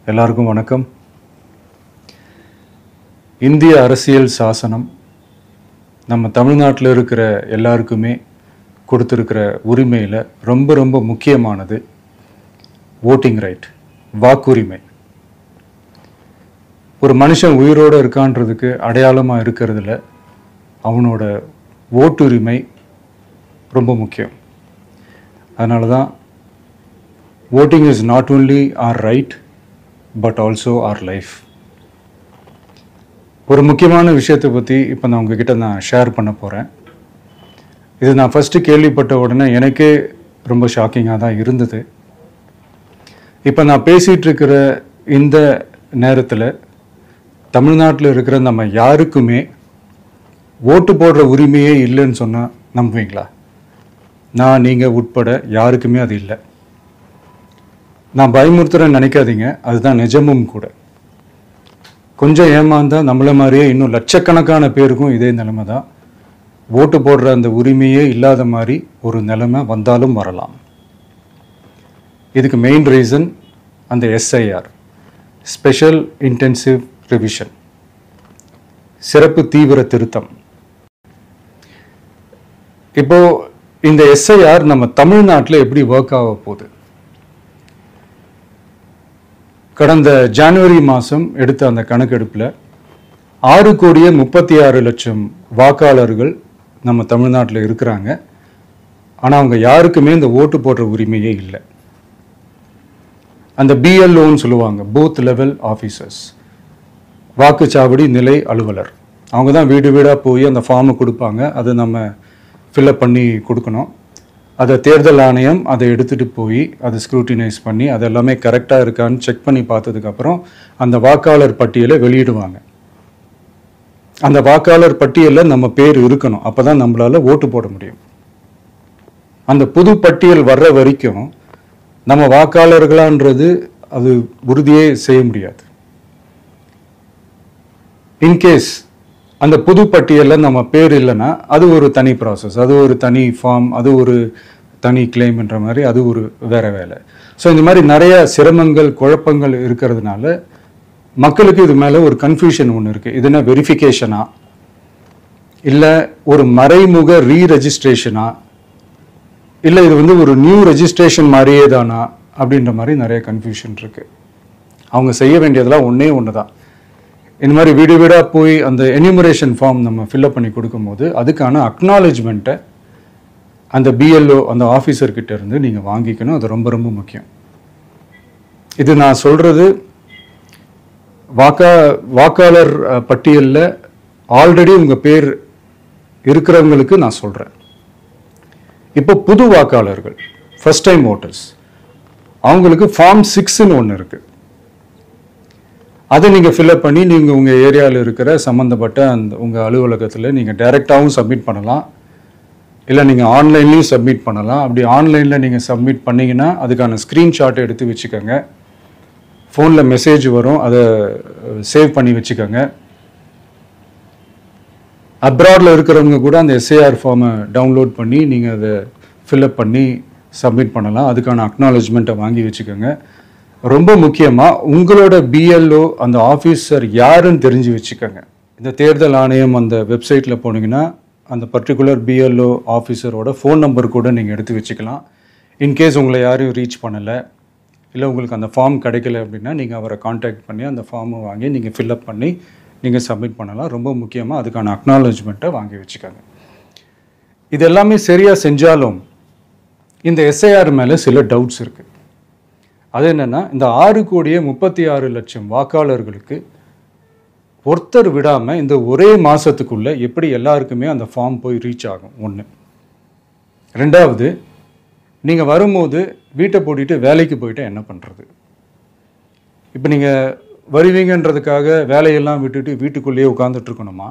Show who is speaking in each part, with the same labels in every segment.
Speaker 1: எல்லாருக்கும் வணக்கம். இந்திய அரசியல் சாசனம் நம்ம தமிழ்நாட்டில் இருக்கிற எல்லாருக்குமே கொடுத்துருக்கிற உரிமையில் ரொம்ப ரொம்ப முக்கியமானது ஓட்டிங் ரைட், வாக்குரிமை. ஒரு மனுஷன் உயிரோடு இருக்கான்றதுக்கு அடையாளமாக இருக்கிறதுல அவனோட ஓட்டுரிமை ரொம்ப முக்கியம். அதனால தான் voting is not only our right but also our life. ஒரு முக்கியமான விஷயத்தை பற்றி இப்போ நான் உங்ககிட்ட ஷேர் பண்ண போகிறேன். இது நான் ஃபஸ்ட்டு கேள்விப்பட்ட உடனே எனக்கே ரொம்ப ஷாக்கிங்காக தான் இருந்தது. இப்போ நான் பேசிகிட்டு இருக்கிற இந்த நேரத்தில் தமிழ்நாட்டில் இருக்கிற நம்ம யாருக்குமே ஓட்டு போடுற உரிமையே இல்லைன்னு சொன்னால் நம்புவீங்களா? நான் நீங்கள் உட்பட யாருக்குமே அது இல்லை. நான் பயமுறுத்துறேன்னு நினைக்காதீங்க, அதுதான் நிஜமும் கூட. கொஞ்சம் ஏமாந்தால் நம்மளை மாதிரியே இன்னும் லட்சக்கணக்கான பேருக்கும் இதே நிலைமை தான். ஓட்டு போடுற அந்த உரிமையே இல்லாத மாதிரி ஒரு நிலைமை வந்தாலும் வரலாம். இதுக்கு மெயின் ரீசன் அந்த எஸ்ஐஆர், ஸ்பெஷல் இன்டென்சிவ் ரிவிஷன், சிறப்பு தீவிர திருத்தம். இப்போ இந்த எஸ்ஐஆர் நம்ம தமிழ்நாட்டில் எப்படி ஒர்க் ஆக போகுது? கடந்த ஜனவரி மாதம் எடுத்த அந்த கணக்கெடுப்பில் 6,36,00,000 வாக்காளர்கள் நம்ம தமிழ்நாட்டில் இருக்கிறாங்க. ஆனால் அவங்க யாருக்குமே இந்த ஓட்டு போடுற உரிமையே இல்லை. அந்த பிஎல்ஓன்னு சொல்லுவாங்க, பூத் லெவல் ஆஃபீஸர்ஸ், வாக்குச்சாவடி நிலை அலுவலர். அவங்க தான் வீடு வீடாக போய் அந்த ஃபார்மை கொடுப்பாங்க. அதை நம்ம ஃபில்அப் பண்ணி கொடுக்கணும். அதை தேர்தல் ஆணையம் அதை எடுத்துகிட்டு போய் அதை ஸ்க்ரூட்டினைஸ் பண்ணி அது எல்லாமே கரெக்டாக இருக்கான்னு செக் பண்ணி பார்த்ததுக்கப்புறம் அந்த வாக்காளர் பட்டியலை வெளியிடுவாங்க. அந்த வாக்காளர் பட்டியலில் நம்ம பேர் இருக்கணும், அப்போ தான் நம்மளால் ஓட்டு போட முடியும். அந்த புது பட்டியல் வர்ற வரைக்கும் நம்ம வாக்காளர்களான்றது அது உறுதியே செய்ய முடியாது. இன்கேஸ் அந்த புது பட்டியலில் நம்ம பேர் இல்லைன்னா அது ஒரு தனி ப்ராசஸ், அது ஒரு தனி ஃபார்ம், அது ஒரு தனி கிளைம்ன்ற மாதிரி அது ஒரு வேற வேலை. ஸோ இந்த மாதிரி நிறைய சிரமங்கள் குழப்பங்கள் இருக்கிறதுனால மக்களுக்கு இது மேலே ஒரு கன்ஃபியூஷன் ஒன்று இருக்குது. இது என்ன வெரிஃபிகேஷனா இல்லை ஒரு மறைமுக ரீரெஜிஸ்ட்ரேஷனா இல்லை இது வந்து ஒரு நியூ ரெஜிஸ்ட்ரேஷன் மாதிரியே தானா அப்படின்ற மாதிரி நிறைய கன்ஃபியூஷன் இருக்குது. அவங்க செய்ய வேண்டியதெல்லாம் ஒன்று தான். இந்த மாதிரி வீடு வீடாக போய் அந்த என்யூமரேஷன் ஃபார்ம் நம்ம ஃபில்அப் பண்ணி கொடுக்கும்போது அதுக்கான அக்னாலேஜ்மெண்ட்டை அந்த பிஎல்ஓ அந்த ஆஃபீஸர்கிட்ட இருந்து நீங்கள் வாங்கிக்கணும். அது ரொம்ப ரொம்ப முக்கியம். இது நான் சொல்கிறது வாக்காளர் பட்டியலில் ஆல்ரெடி உங்கள் பேர் இருக்கிறவங்களுக்கு நான் சொல்கிறேன். இப்போ புது வாக்காளர்கள், ஃபர்ஸ்ட் டைம் ஓட்டர்ஸ், அவங்களுக்கு ஃபார்ம் 6ன்னு ஒன்று இருக்குது. அதை நீங்கள் ஃபில்அப் பண்ணி நீங்கள் உங்கள் ஏரியாவில் இருக்கிற சம்மந்தப்பட்ட அந்த உங்கள் அலுவலகத்தில் நீங்கள் டைரெக்டாகவும் சப்மிட் பண்ணலாம், இல்லை நீங்கள் ஆன்லைன்லேயும் சப்மிட் பண்ணலாம். அப்படி ஆன்லைனில் நீங்கள் சப்மிட் பண்ணிங்கன்னா அதுக்கான ஸ்க்ரீன்ஷாட்டை எடுத்து வச்சுக்கோங்க. ஃபோனில் மெசேஜ் வரும், அதை சேவ் பண்ணி வச்சுக்கோங்க. அப்ராடில் இருக்கிறவங்க கூட அந்த எஸ்ஐஆர் ஃபார்மை டவுன்லோட் பண்ணி நீங்கள் அதை ஃபில்அப் பண்ணி சப்மிட் பண்ணலாம். அதுக்கான அக்னாலேஜ்மெண்ட்டை வாங்கி வச்சுக்கோங்க. ரொம்ப முக்கியமாக உங்களோட பிஎல்ஓ அந்த ஆஃபீஸர் யாருன்னு தெரிஞ்சு வச்சுக்கோங்க. இந்த தேர்தல் ஆணையம் அந்த வெப்சைட்டில் போனீங்கன்னா அந்த பர்டிகுலர் பிஎல்ஓ ஆஃபீஸரோட ஃபோன் நம்பர் கூட நீங்கள் எடுத்து வச்சுக்கலாம். இன்கேஸ் உங்களை யாரையும் ரீச் பண்ணலை இல்லை உங்களுக்கு அந்த ஃபார்ம் கிடைக்கல அப்படின்னா நீங்கள் அவரை காண்டாக்ட் பண்ணி அந்த ஃபார்மை வாங்கி நீங்கள் ஃபில்அப் பண்ணி நீங்கள் சப்மிட் பண்ணலாம். ரொம்ப முக்கியமாக அதுக்கான அக்னாலேஜ்மெண்ட்டை வாங்கி வச்சுக்கோங்க. இது எல்லாமே சரியாக செஞ்சாலும் இந்த எஸ்ஐஆர் மேலே சில டவுட்ஸ் இருக்குது. அது என்னென்னா, இந்த 6,36,00,000 வாக்காளர்களுக்கு ஒருத்தர் விடாமல் இந்த ஒரே மாதத்துக்குள்ளே எப்படி எல்லாருக்குமே அந்த ஃபார்ம் போய் ரீச் ஆகும்? ஒன்று. ரெண்டாவது, நீங்கள் வரும்போது வீட்டை பூட்டிட்டு வேலைக்கு போயிட்டு என்ன பண்ணுறது? இப்போ நீங்கள் வருவீங்கன்றதுக்காக வேலையெல்லாம் விட்டுட்டு வீட்டுக்குள்ளேயே உட்காந்துட்ருக்கணுமா?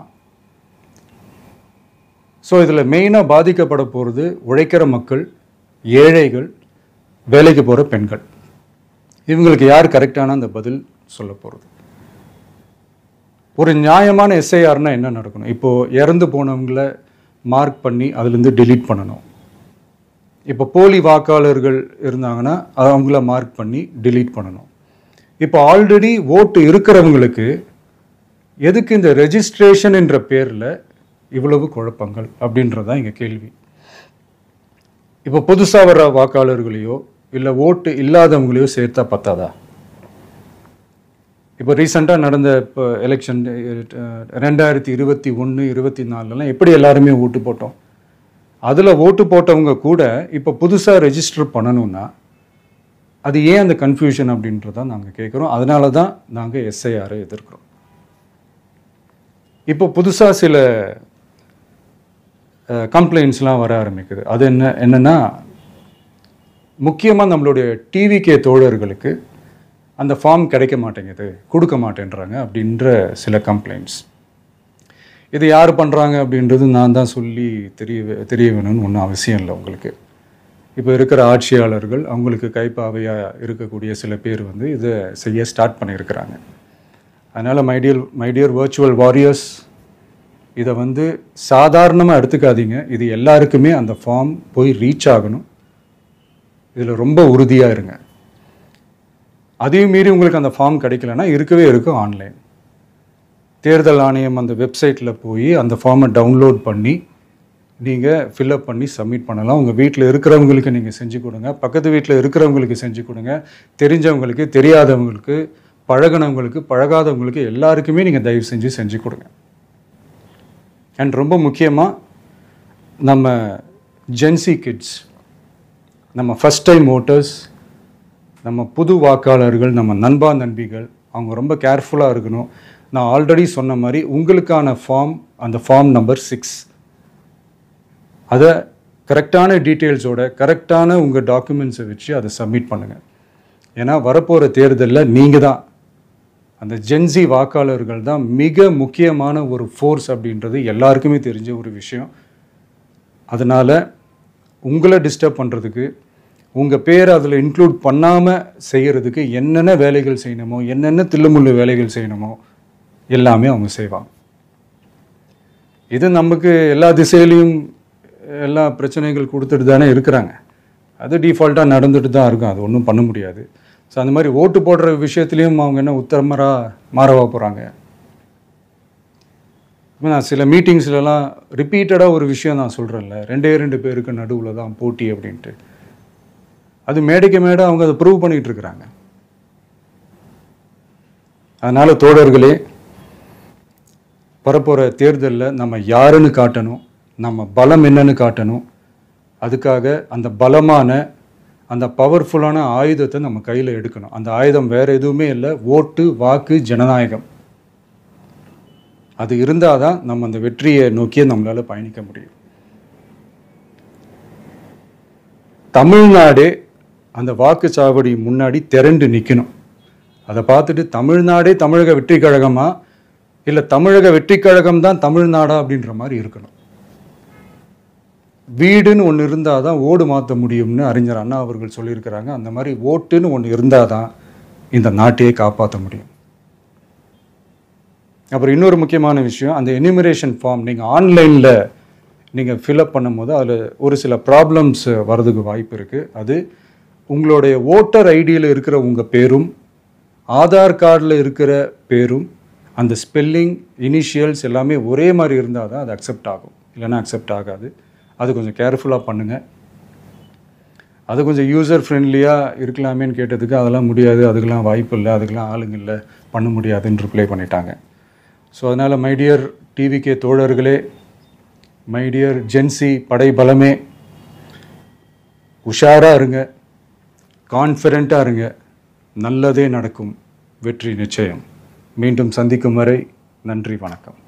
Speaker 1: ஸோ இதில் மெயினாக பாதிக்கப்பட போகிறது உழைக்கிற மக்கள், ஏழைகள், வேலைக்கு போகிற பெண்கள். இவங்களுக்கு யார் கரெக்டான அந்த பதில் சொல்ல போகிறது? ஒரு நியாயமான எஸ்ஐஆர்னால் என்ன நடக்கணும்? இப்போது இறந்து போனவங்கள மார்க் பண்ணி அதுலேருந்து delete பண்ணணும். இப்போ போலி வாக்காளர்கள் இருந்தாங்கன்னா அவங்கள மார்க் பண்ணி delete பண்ணணும். இப்போ ஆல்ரெடி ஓட்டு இருக்கிறவங்களுக்கு எதுக்கு இந்த ரெஜிஸ்ட்ரேஷன் என்ற பேரில் இவ்வளவு குழப்பங்கள் அப்படின்றதான் இங்கே கேள்வி. இப்போ புதுசாக வர்ற வாக்காளர்களையோ இல்லை ஓட்டு இல்லாதவங்களையோ சேர்த்தா பத்தாதா? இப்போ ரீசெண்டாக நடந்த இப்போ எலெக்ஷன் 2021, 24 எப்படி எல்லாருமே ஓட்டு போட்டோம்? அதில் ஓட்டு போட்டவங்க கூட இப்போ புதுசாக ரெஜிஸ்டர் பண்ணணும்னா அது ஏன் அந்த கன்ஃபியூஷன் அப்படின்றதான் நாங்கள் கேட்குறோம். அதனால தான் நாங்கள் எஸ்ஐஆரை எதிர்க்கிறோம். இப்போ புதுசாக சில கம்ப்ளைண்ட்ஸ்லாம் வர ஆரம்பிக்குது. அது என்னன்னா முக்கியமாக நம்மளுடைய டிவிகே தோழர்களுக்கு அந்த ஃபார்ம் கிடைக்க மாட்டேங்குது, கொடுக்க மாட்டேன்றாங்க அப்படின்ற சில கம்ப்ளைண்ட்ஸ். இது யார் பண்ணுறாங்க அப்படின்றது நான் தான் சொல்லி தெரிய வேணும்னு ஒன்றும் அவசியம் இல்லை உங்களுக்கு. இப்போ இருக்கிற ஆட்சியாளர்கள் அவங்களுக்கு கைப்பாவையாக இருக்கக்கூடிய சில பேர் வந்து இதை செய்ய ஸ்டார்ட் பண்ணியிருக்கிறாங்க. அதனால் மைடியர் வர்ச்சுவல் வாரியர்ஸ், இதை வந்து சாதாரணமாக எடுத்துக்காதீங்க. இது எல்லாருக்குமே அந்த ஃபார்ம் போய் ரீச் ஆகணும். இதில் ரொம்ப உறுதியாக இருங்க. அதையும் மீறி உங்களுக்கு அந்த ஃபார்ம் கிடைக்கலன்னா இருக்கவே இருக்கும் ஆன்லைன். தேர்தல் ஆணையம் அந்த வெப்சைட்டில் போய் அந்த ஃபார்மை டவுன்லோட் பண்ணி நீங்கள் ஃபில்அப் பண்ணி சப்மிட் பண்ணலாம். உங்கள் வீட்டில் இருக்கிறவங்களுக்கு நீங்கள் செஞ்சு கொடுங்க, பக்கத்து வீட்டில் இருக்கிறவங்களுக்கு செஞ்சு கொடுங்க, தெரிஞ்சவங்களுக்கு, தெரியாதவங்களுக்கு, பழகினவங்களுக்கு, பழகாதவங்களுக்கு எல்லாருக்குமே நீங்கள் தயவு செஞ்சு கொடுங்க. அண்ட் ரொம்ப முக்கியமாக நம்ம ஜென்சி கிட்ஸ், நம்ம ஃபஸ்ட் டைம் ஓட்டர்ஸ், நம்ம புது வாக்காளர்கள், நம்ம நண்பா நண்பிகள், அவங்க ரொம்ப கேர்ஃபுல்லாக இருக்கணும். நான் ஆல்ரெடி சொன்ன மாதிரி உங்களுக்கான ஃபார்ம், அந்த ஃபார்ம் நம்பர் 6, அதை கரெக்டான டீட்டெயில்ஸோட கரெக்டான உங்கள் டாக்குமெண்ட்ஸை வச்சு அதை சப்மிட் பண்ணுங்கள். ஏன்னா வரப்போகிற தேர்தலில் நீங்கள் தான், அந்த ஜென்சி வாக்காளர்கள் தான் மிக முக்கியமான ஒரு ஃபோர்ஸ் அப்படின்றது எல்லாருக்குமே தெரிஞ்ச ஒரு விஷயம். அதனால் உங்களை டிஸ்டர்ப் பண்ணுறதுக்கு, உங்கள் பேரை அதில் இன்க்ளூட் பண்ணாமல் செய்கிறதுக்கு என்னென்ன வேலைகள் செய்யணுமோ, என்னென்ன தில்லுமுள்ளு வேலைகள் செய்யணுமோ எல்லாமே அவங்க செய்வாங்க. இது நமக்கு எல்லா திசையிலையும் எல்லா பிரச்சனைகள் கொடுத்துட்டு தானே இருக்கிறாங்க. அது டிஃபால்ட்டாக நடந்துட்டு தான் இருக்கும். அது ஒன்றும் பண்ண முடியாது. ஸோ அந்த மாதிரி ஓட்டு போடுற விஷயத்துலேயும் அவங்க என்ன மாறவா போகிறாங்க? இப்போ நான் சில மீட்டிங்ஸ்லலாம் ரிப்பீட்டடாக ஒரு விஷயம் நான் சொல்கிறேன்ல, 2 பேருக்கு நடுவில் தான் போட்டி அப்படின்ட்டு. அது மேடைக்கு மேடை அவங்க அதை ப்ரூவ் பண்ணிகிட்டு இருக்கிறாங்க. அதனால் தோழர்களே, வரப்போகிற தேர்தலில் நம்ம யாருன்னு காட்டணும், நம்ம பலம் என்னன்னு காட்டணும். அதுக்காக அந்த பலமான, அந்த பவர்ஃபுல்லான ஆயுதத்தை நம்ம கையில் எடுக்கணும். அந்த ஆயுதம் வேறு எதுவுமே இல்லை, ஓட்டு, வாக்கு, ஜனநாயகம். அது இருந்தால் தான் நம்ம அந்த வெற்றியை நோக்கியே நம்மளால் பயணிக்க முடியும். தமிழ்நாடே அந்த வாக்குச்சாவடி முன்னாடி திரண்டு நிற்கணும். அதை பார்த்துட்டு தமிழ்நாடே தமிழக வெற்றி கழகமா இல்லை தமிழக வெற்றி கழகம் தான் தமிழ்நாடா அப்படின்ற மாதிரி இருக்கணும். வீடுன்னு ஒன்று இருந்தால் தான் ஓடு மாற்ற முடியும்னு அறிஞர் அண்ணா அவர்கள் சொல்லியிருக்கிறாங்க. அந்த மாதிரி ஓட்டுன்னு ஒன்று இருந்தால் தான் இந்த நாட்டையே காப்பாற்ற முடியும். அப்புறம் இன்னொரு முக்கியமான விஷயம், அந்த எனிமரேஷன் ஃபார்ம் நீங்கள் ஆன்லைனில் நீங்கள் ஃபில்அப் பண்ணும்போது அதில் ஒரு சில ப்ராப்ளம்ஸ் வர்றதுக்கு வாய்ப்பு இருக்குது. அது உங்களுடைய ஓட்டர் ஐடியில் இருக்கிற உங்கள் பேரும் ஆதார் கார்டில் இருக்கிற பேரும் அந்த ஸ்பெல்லிங், இனிஷியல்ஸ் எல்லாமே ஒரே மாதிரி இருந்தால் தான் அது அக்செப்ட் ஆகும், இல்லைன்னா அக்செப்ட் ஆகாது. அது கொஞ்சம் கேர்ஃபுல்லாக பண்ணுங்கள். அது கொஞ்சம் யூசர் ஃப்ரெண்ட்லியாக இருக்கலாமேன்னு கேட்டதுக்கு அதெல்லாம் முடியாது, அதுக்கெல்லாம் வாய்ப்பு இல்லை, அதுக்கெல்லாம் ஆளுங்க இல்லை, பண்ண முடியாதுன்னு ரிப்ளை பண்ணிட்டாங்க. ஸோ அதனால் மைடியர் டிவிகே தோழர்களே, மைடியர் ஜென்சி படை பலமே, உஷாராக இருங்க, கான்ஃபிடெண்ட்டாக இருங்க. நல்லதே நடக்கும், வெற்றி நிச்சயம். மீண்டும் சந்திக்கும் வரை நன்றி, வணக்கம்.